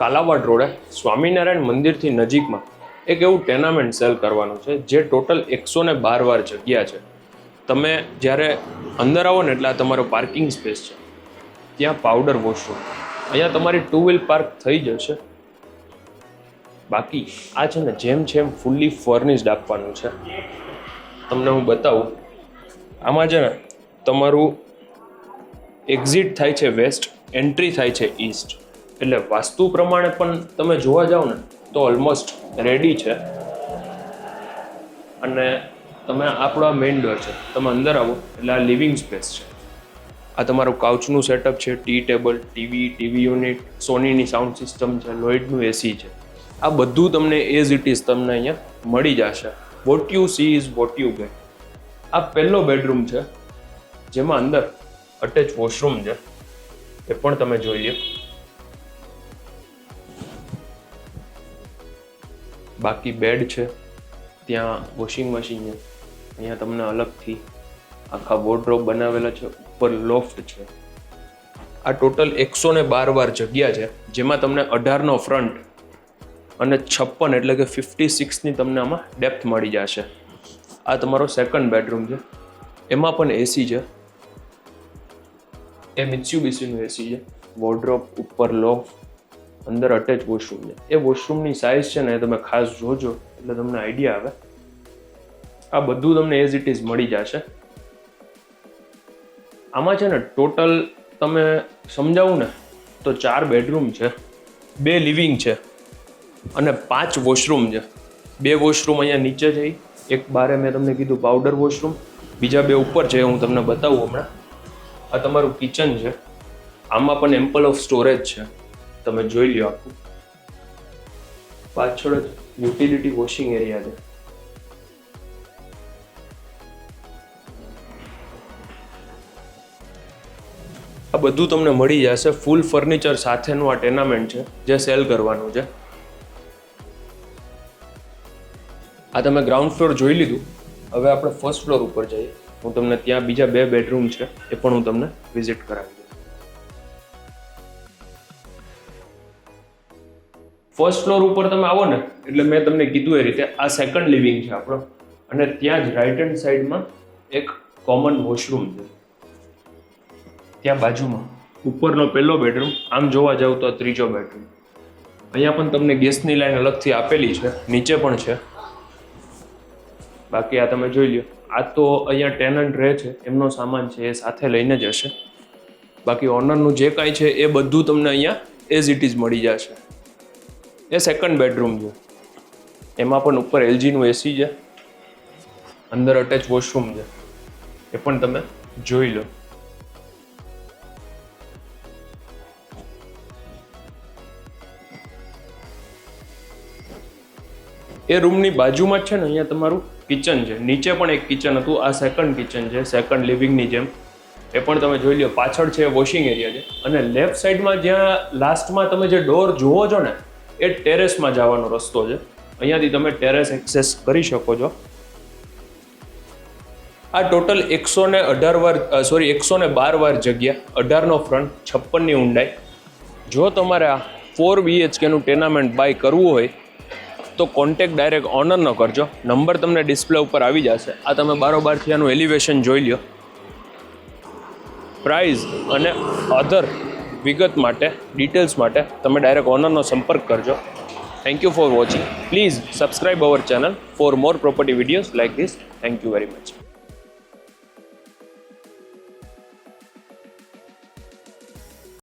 કાલાવાડ રોડે સ્વામિનારાયણ મંદિરથી નજીકમાં એક એવું ટેનામેન્ટ સેલ કરવાનું છે જે ટોટલ 112 વાર જગ્યા છે. તમે જ્યારે અંદર આવો ને એટલે આ તમારો પાર્કિંગ સ્પેસ છે, ત્યાં પાવડર વોશરૂમ, અહીંયા તમારી 2 વ્હીલ પાર્ક થઈ જશે. બાકી આ છે ને જેમ ફૂલ્લી ફર્નિશ્ડ આપવાનું છે. તમને હું બતાવું, આમાં છે ને તમારું એક્ઝિટ થાય છે વેસ્ટ, એન્ટ્રી થાય છે ઈસ્ટ, એટલે વાસ્તુ પ્રમાણે પણ તમે જોવા જાઓ ને તો ઓલમોસ્ટ રેડી છે. અને તમે આપણો મેઇન ડોર છે, તમે અંદર આવો એટલે આ લિવિંગ સ્પેસ છે. આ તમારું કાઉચનું સેટઅપ છે, ટી ટેબલ, ટીવી યુનિટ, સોનીની સાઉન્ડ સિસ્ટમ છે, લોઇડનું એસી છે. આ બધું તમને એઝ ઇટ ઇઝ તમને અહીંયા મળી જશે. What you she is what you get. આ પહેલો બેડરૂમ છે જેમાં અંદર અટેચ વોશરૂમ છે, એ પણ તમે જોઈ લો. બાકી બેડ છે, ત્યાં વોશિંગ મશીન છે, અહીંયા તમને અલગથી આખા વોર્ડરોબ બનાવેલા છે, ઉપર લોફ્ટ છે. આ ટોટલ 112 વાર જગ્યા છે જેમાં તમને 18નો ફ્રન્ટ અને 56 એટલે કે 56ની તમને આમાં ડેપ્થ મળી જશે. આ તમારો સેકન્ડ બેડરૂમ છે, એમાં પણ એસી છે, એ મિત્સ્યુબિશીનું એસી છે. વોર્ડરોબ, ઉપર લોફ્ટ, અંદર અટેચ વોશરૂમ છે. એ વોશરૂમની સાઇઝ છે ને એ તમે ખાસ જોજો એટલે તમને આઈડિયા આવે. આ બધું તમને એઝ ઇટ ઇઝ મળી જશે. આમાં છે ને ટોટલ તમે સમજાવું ને તો 4 બેડરૂમ છે, 2 લિવિંગ છે અને 5 વોશરૂમ છે. 2 વોશરૂમ અહીંયા નીચે છે, એક બારે મેં તમને કીધું પાવડર વોશરૂમ, બીજા 2 ઉપર છે, હું તમને બતાવું હમણાં. આ તમારું કિચન છે, આમાં પણ એમ્પલ ઓફ સ્ટોરેજ છે, તમે જોઈ લો. આખું પાછળ જ યુટિલિટી વોશિંગ એરિયા છે. આ બધું તમને મળી જશે. ફૂલ ફર્નિચર સાથેનું આ ટેનામેન્ટ છે જે સેલ કરવાનું છે. આ તમે ગ્રાઉન્ડ ફ્લોર જોઈ લીધું. હવે આપણે ફર્સ્ટ ફ્લોર ઉપર જઈએ. હું તમને ત્યાં બીજા 2 બેડરૂમ છે એ પણ હું તમને વિઝિટ કરાવી દઉં. ફર્સ્ટ ફ્લોર ઉપર તમે આવો ને એટલે મેં તમને કીધું એ રીતે આ સેકન્ડ લિવિંગ છે આપણો, અને ત્યાં જ રાઈટ હેન્ડ સાઈડમાં એક કોમન વોશરૂમ છે. ત્યાં બાજુમાં ઉપરનો પહેલો બેડરૂમ, આમ જોવા જાવ તો ત્રીજો બેડરૂમ. અહીંયા પણ તમને ગેસની લાઈન અલગથી આપેલી છે, નીચે પણ છે. બાકી આ તમે જોઈ લો. આ તો અહીંયા ટેનન્ટ રહે છે, એમનો સામાન છે, એ સાથે લઈને જ હશે. બાકી ઓનરનું જે કાંઈ છે એ બધું તમને અહીંયા એઝ ઇટ ઇઝ મળી જશે. એ સેકન્ડ બેડરૂમ છે, એમાં પણ ઉપર એલજીનું એસી છે, અંદર અટેચ વોશરૂમ છે, એ પણ તમે જોઈ લો. એ રૂમની બાજુમાં જ છે ને અહીંયા તમારું કિચન છે, નીચે પણ એક કિચન હતું. આ સેકન્ડ કિચન છે, સેકન્ડ લિવિંગની જેમ, એ પણ તમે જોઈ લો. પાછળ છે વોશિંગ એરિયા છે, અને લેફ્ટ સાઈડમાં જ્યાં લાસ્ટમાં તમે જે ડોર જુઓ છો ને એ ટેરેસમાં જવાનો રસ્તો છે. અહીંયાથી તમે ટેરેસ એક્સેસ કરી શકો છો. આ ટોટલ 112 વાર જગ્યા, 18નો ફ્રન્ટ, 56ની ઊંડાઈ. જો તમારે આ 4 BHKનું ટેનામેન્ટ બાય કરવું હોય તો કોન્ટેક્ટ ડાયરેક્ટ ઓનરનો કરજો. નંબર તમને ડિસ્પ્લે ઉપર આવી જશે. આ તમે બારોબારથી આનું એલિવેશન જોઈ લો. પ્રાઇઝ અને અધર વિગત માટે, ડિટેલ્સ માટે તમે ડાયરેક્ટ ઓનરનો સંપર્ક કરજો. Thank you for watching. Please subscribe our channel for more property videos like this. Thank you very much.